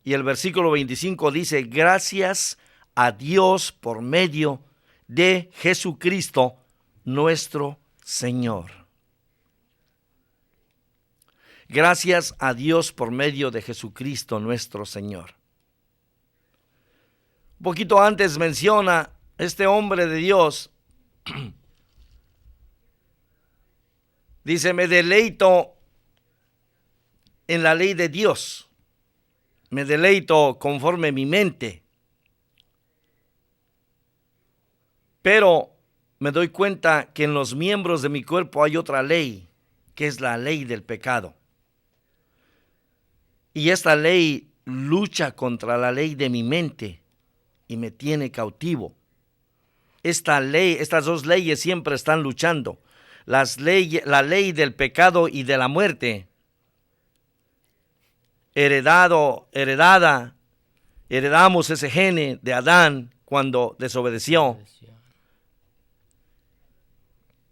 Y el versículo 25 dice: gracias a Dios por medio de Jesucristo nuestro Señor. Gracias a Dios por medio de Jesucristo nuestro Señor. Un poquito antes menciona este hombre de Dios, dice: me deleito en la ley de Dios, me deleito conforme mi mente, pero me doy cuenta que en los miembros de mi cuerpo hay otra ley, que es la ley del pecado. Y esta ley lucha contra la ley de mi mente y me tiene cautivo. Estas dos leyes siempre están luchando. La ley del pecado y de la muerte, heredamos ese gene de Adán cuando desobedeció.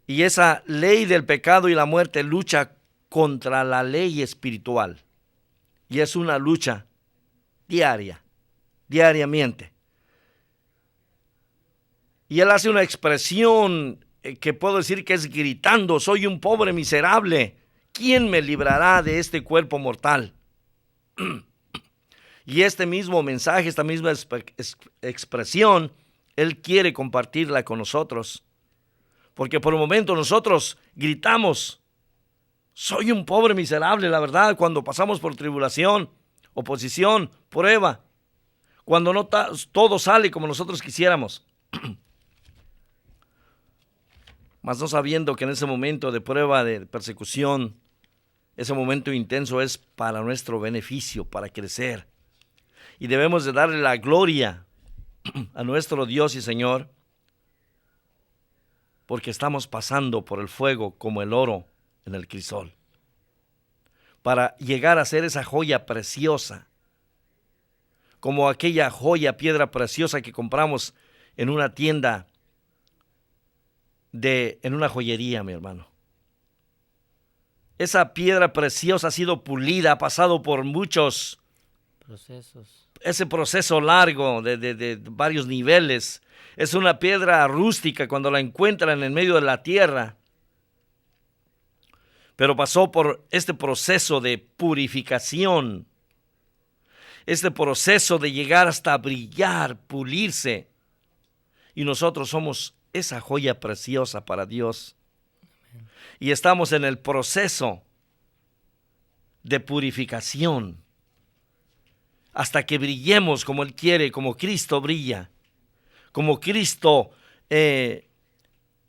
Y esa ley del pecado y la muerte lucha contra la ley espiritual. Y es una lucha diariamente. Y él hace una expresión que puedo decir que es gritando: soy un pobre miserable, ¿quién me librará de este cuerpo mortal? Y este mismo mensaje, esta misma expresión, él quiere compartirla con nosotros. Porque por un momento nosotros gritamos: soy un pobre miserable, la verdad, cuando pasamos por tribulación, oposición, prueba, cuando no todo sale como nosotros quisiéramos. Mas no sabiendo que en ese momento de prueba, de persecución, ese momento intenso es para nuestro beneficio, para crecer. Y debemos de darle la gloria a nuestro Dios y Señor, porque estamos pasando por el fuego como el oro en el crisol, para llegar a ser esa joya preciosa, como aquella piedra preciosa que compramos en una tienda, en una joyería, mi hermano. Esa piedra preciosa ha sido pulida, ha pasado por muchos procesos. Ese proceso largo de varios niveles. Es una piedra rústica cuando la encuentran en medio de la tierra. Pero pasó por este proceso de purificación. Este proceso de llegar hasta brillar, pulirse. Y nosotros somos esa joya preciosa para Dios. Y estamos en el proceso de purificación hasta que brillemos como Él quiere, como Cristo brilla, como Cristo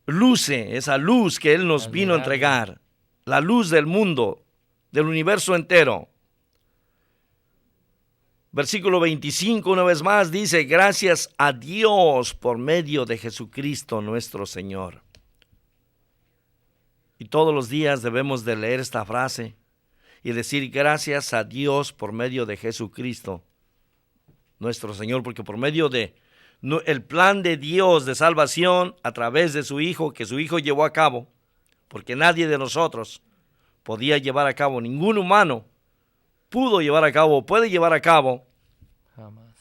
luce esa luz que Él nos vino a entregar, la luz del mundo, del universo entero. Versículo 25, una vez más, dice: gracias a Dios por medio de Jesucristo nuestro Señor. Y todos los días debemos de leer esta frase y decir: gracias a Dios por medio de Jesucristo nuestro Señor, porque por medio de el plan de Dios de salvación a través de su Hijo, que su Hijo llevó a cabo, porque nadie de nosotros podía llevar a cabo, ningún humano pudo llevar a cabo, puede llevar a cabo Jamás.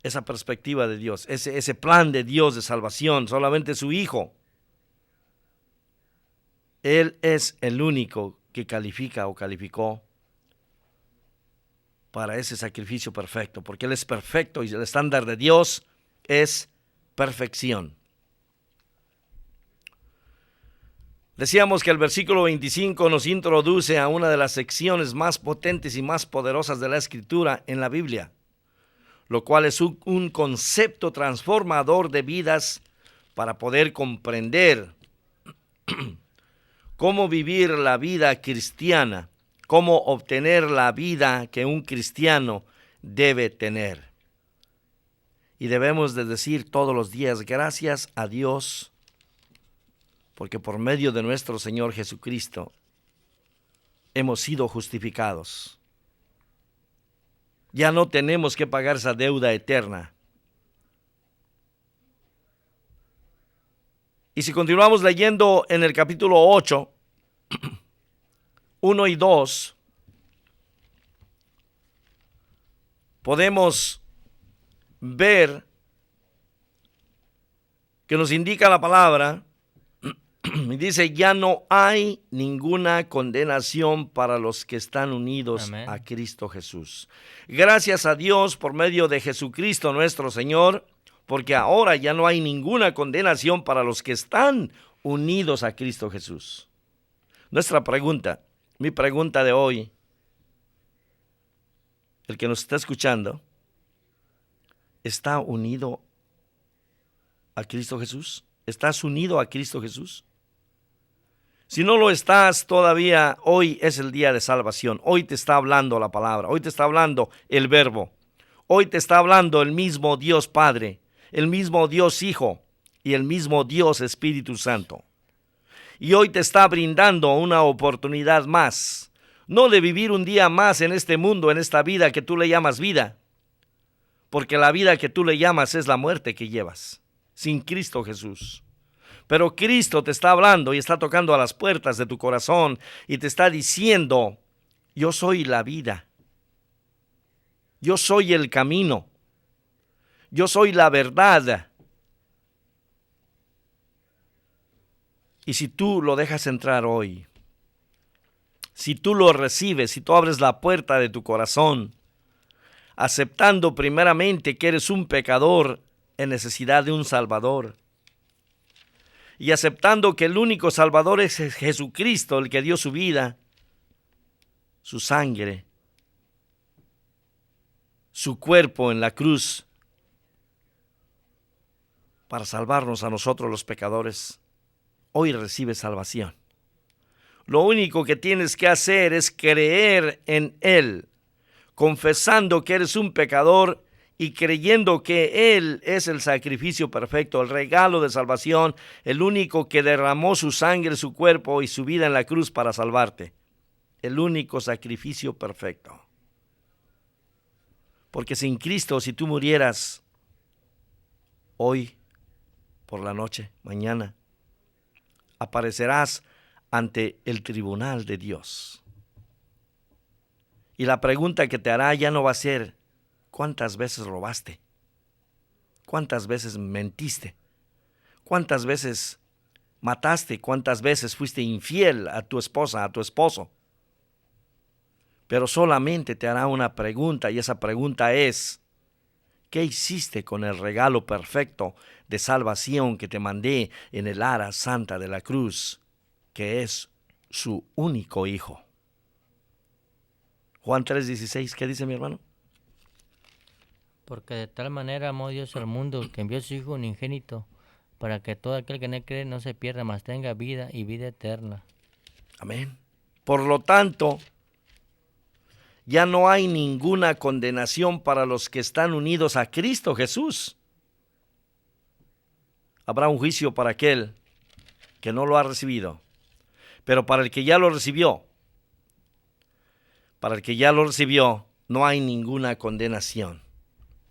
esa perspectiva de Dios, ese plan de Dios de salvación, solamente su Hijo. Él es el único que califica o calificó para ese sacrificio perfecto, porque Él es perfecto y el estándar de Dios es perfección. Decíamos que el versículo 25 nos introduce a una de las secciones más potentes y más poderosas de la Escritura en la Biblia, lo cual es un concepto transformador de vidas para poder comprender cómo vivir la vida cristiana, cómo obtener la vida que un cristiano debe tener. Y debemos de decir todos los días, gracias a Dios, porque por medio de nuestro Señor Jesucristo hemos sido justificados. Ya no tenemos que pagar esa deuda eterna. Y si continuamos leyendo en el capítulo 8, 1 y 2, podemos ver que nos indica la palabra, y dice, ya no hay ninguna condenación para los que están unidos Amén. a Cristo Jesús. Gracias a Dios por medio de Jesucristo nuestro Señor, porque ahora ya no hay ninguna condenación para los que están unidos a Cristo Jesús. Nuestra pregunta, mi pregunta de hoy, el que nos está escuchando, ¿está unido a Cristo Jesús? ¿Estás unido a Cristo Jesús? Si no lo estás todavía, hoy es el día de salvación. Hoy te está hablando la palabra, hoy te está hablando el Verbo, hoy te está hablando el mismo Dios Padre, el mismo Dios Hijo y el mismo Dios Espíritu Santo. Y hoy te está brindando una oportunidad más, no de vivir un día más en este mundo, en esta vida que tú le llamas vida, porque la vida que tú le llamas es la muerte que llevas, sin Cristo Jesús. Pero Cristo te está hablando y está tocando a las puertas de tu corazón y te está diciendo, yo soy la vida, yo soy el camino, yo soy la verdad. Y si tú lo dejas entrar hoy, si tú lo recibes, si tú abres la puerta de tu corazón, aceptando primeramente que eres un pecador en necesidad de un Salvador, y aceptando que el único Salvador es Jesucristo, el que dio su vida, su sangre, su cuerpo en la cruz, para salvarnos a nosotros los pecadores, hoy recibes salvación. Lo único que tienes que hacer es creer en Él, confesando que eres un pecador y creyendo que Él es el sacrificio perfecto, el regalo de salvación, el único que derramó su sangre, su cuerpo y su vida en la cruz para salvarte. El único sacrificio perfecto. Porque sin Cristo, si tú murieras hoy, por la noche, mañana, aparecerás ante el tribunal de Dios. Y la pregunta que te hará ya no va a ser, ¿cuántas veces robaste? ¿Cuántas veces mentiste? ¿Cuántas veces mataste? ¿Cuántas veces fuiste infiel a tu esposa, a tu esposo? Pero solamente te hará una pregunta, y esa pregunta es, ¿qué hiciste con el regalo perfecto de salvación que te mandé en el ara santa de la cruz, que es su único Hijo? Juan 3:16, ¿qué dice mi hermano? Porque de tal manera amó Dios al mundo, que envió a su Hijo unigénito, para que todo aquel que en él cree no se pierda, mas tenga vida y vida eterna. Amén. Por lo tanto, ya no hay ninguna condenación para los que están unidos a Cristo Jesús. Habrá un juicio para aquel que no lo ha recibido, pero para el que ya lo recibió, no hay ninguna condenación.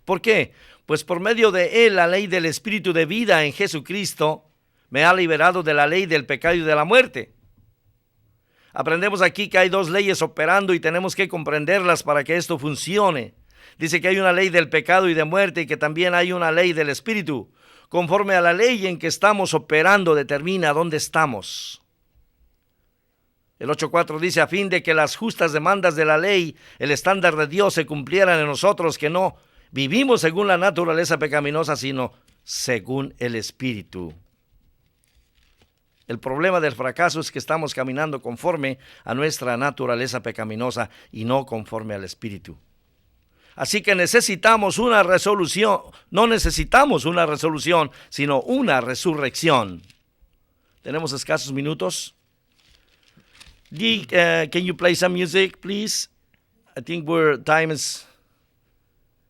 ¿Por qué? Pues por medio de Él, la ley del Espíritu de vida en Jesucristo me ha liberado de la ley del pecado y de la muerte. Aprendemos aquí que hay dos leyes operando y tenemos que comprenderlas para que esto funcione. Dice que hay una ley del pecado y de muerte y que también hay una ley del Espíritu. Conforme a la ley en que estamos operando determina dónde estamos. El 8:4 dice, a fin de que las justas demandas de la ley, el estándar de Dios, se cumplieran en nosotros, que no vivimos según la naturaleza pecaminosa, sino según el Espíritu. El problema del fracaso es que estamos caminando conforme a nuestra naturaleza pecaminosa y no conforme al Espíritu. Así que necesitamos una resolución. No necesitamos una resolución, sino una resurrección. Tenemos escasos minutos. Dee, can you play some music, please? I think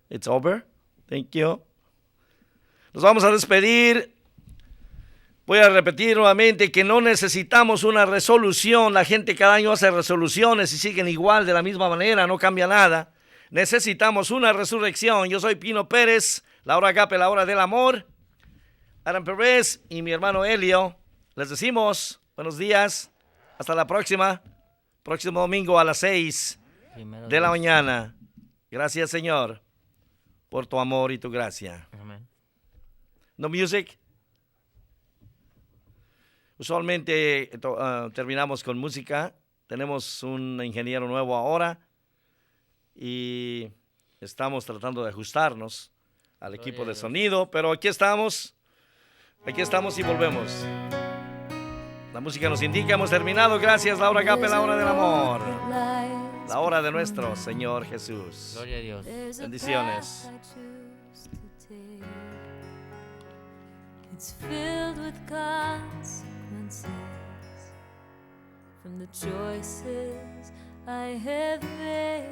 it's over. Thank you. Nos vamos a despedir. Voy a repetir nuevamente que no necesitamos una resolución. La gente cada año hace resoluciones y siguen igual de la misma manera, no cambia nada. Necesitamos una resurrección. Yo soy Pino Pérez, la hora agape, la hora del amor. Aram Pérez y mi hermano Helio. Les decimos buenos días. Hasta la próxima. Próximo domingo a las 6 de la mañana. Gracias, Señor, por tu amor y tu gracia. Amén. No music. Usualmente terminamos con música. Tenemos un ingeniero nuevo ahora y estamos tratando de ajustarnos al equipo de sonido, pero aquí estamos y volvemos. La música nos indica, hemos terminado. Gracias, la hora agape, la hora del amor, la hora de nuestro Señor Jesús. Gloria a Dios. Bendiciones. It's filled with consequences from the choices I have made.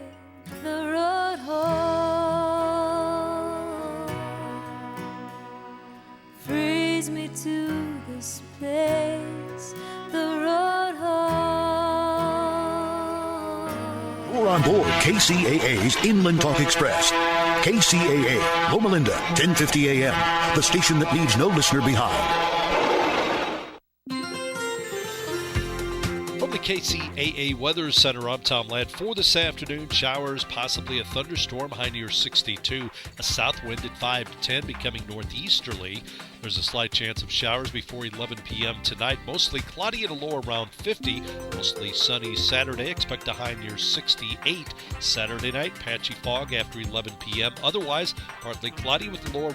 The road home frees me to this place. The road home. You're on board KCAA's Inland Talk Express. KCAA, Loma Linda, 1050 AM, the station that leaves no listener behind. From the KCAA Weather Center, I'm Tom Ladd. For this afternoon, showers, possibly a thunderstorm, high near 62. A south wind at 5 to 10, becoming northeasterly. There's a slight chance of showers before 11 p.m. tonight. Mostly cloudy and a low around 50. Mostly sunny Saturday. Expect a high near 68. Saturday night, patchy fog after 11 p.m. Otherwise, partly cloudy with a low